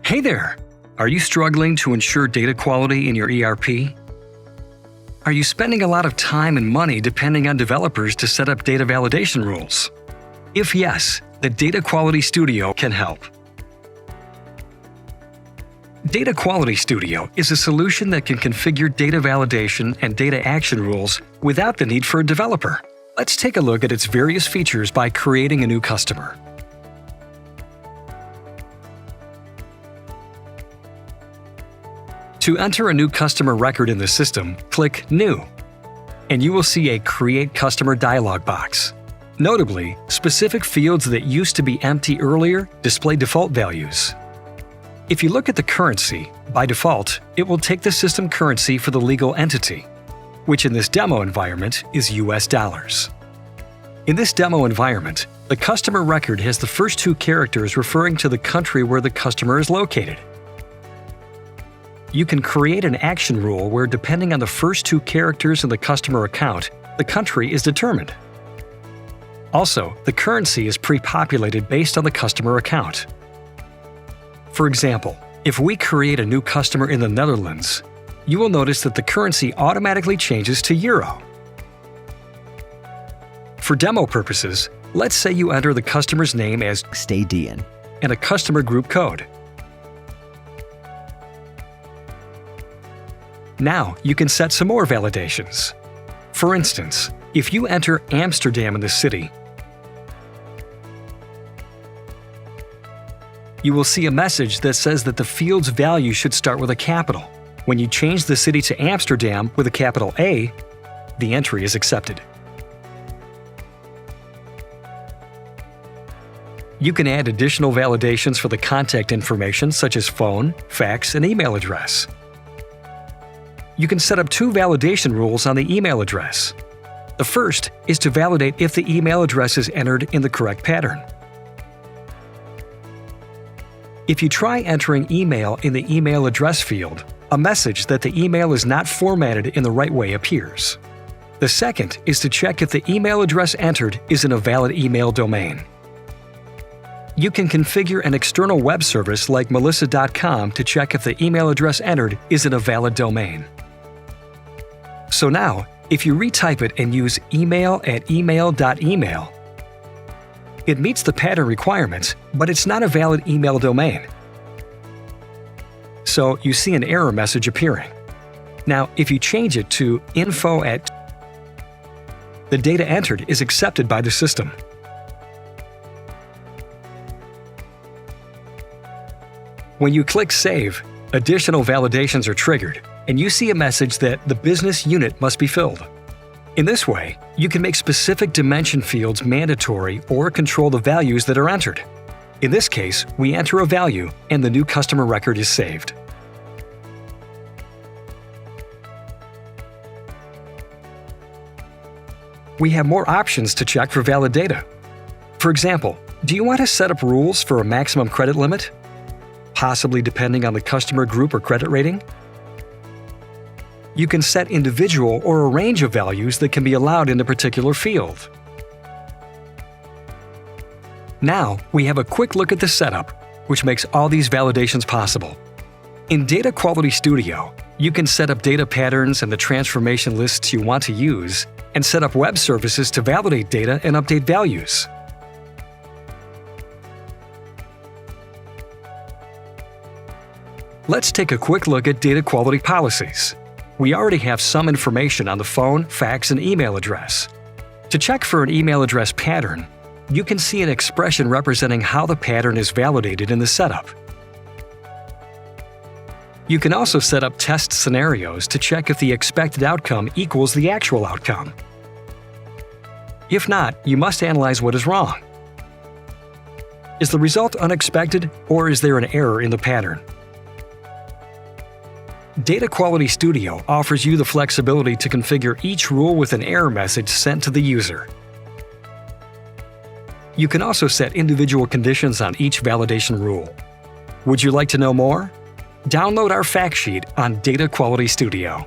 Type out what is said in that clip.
Hey there! Are you struggling to ensure data quality in your ERP? Are you spending a lot of time and money depending on developers to set up data validation rules? If yes, the Data Quality Studio can help. Data Quality Studio is a solution that can configure data validation and data action rules without the need for a developer. Let's take a look at its various features by creating a new customer. To enter a new customer record in the system, click New, and you will see a Create Customer dialog box. Notably, specific fields that used to be empty earlier display default values. If you look at the currency, by default, it will take the system currency for the legal entity, which in this demo environment is US dollars. In this demo environment, the customer record has the first two characters referring to the country where the customer is located. You can create an action rule where, depending on the first two characters in the customer account, the country is determined. Also, the currency is pre-populated based on the customer account. For example, if we create a new customer in the Netherlands, you will notice that the currency automatically changes to Euro. For demo purposes, let's say you enter the customer's name as STAEDEAN and a customer group code. Now, you can set some more validations. For instance, if you enter Amsterdam in the city, you will see a message that says that the field's value should start with a capital. When you change the city to Amsterdam with a capital A, the entry is accepted. You can add additional validations for the contact information such as phone, fax, and email address. You can set up two validation rules on the email address. The first is to validate if the email address is entered in the correct pattern. If you try entering email in the email address field, a message that the email is not formatted in the right way appears. The second is to check if the email address entered is in a valid email domain. You can configure an external web service like melissa.com to check if the email address entered is in a valid domain. So now, if you retype it and use email@email.email, it meets the pattern requirements, but it's not a valid email domain. So you see an error message appearing. Now, if you change it to info@, the data entered is accepted by the system. When you click Save, additional validations are triggered, and you see a message that the business unit must be filled. In this way, you can make specific dimension fields mandatory or control the values that are entered. In this case, we enter a value and the new customer record is saved. We have more options to check for valid data. For example, do you want to set up rules for a maximum credit limit? Possibly depending on the customer group or credit rating? You can set individual or a range of values that can be allowed in a particular field. Now, we have a quick look at the setup, which makes all these validations possible. In Data Quality Studio, you can set up data patterns and the transformation lists you want to use, and set up web services to validate data and update values. Let's take a quick look at data quality policies. We already have some information on the phone, fax, and email address. To check for an email address pattern, you can see an expression representing how the pattern is validated in the setup. You can also set up test scenarios to check if the expected outcome equals the actual outcome. If not, you must analyze what is wrong. Is the result unexpected, or is there an error in the pattern? Data Quality Studio offers you the flexibility to configure each rule with an error message sent to the user. You can also set individual conditions on each validation rule. Would you like to know more? Download our fact sheet on Data Quality Studio.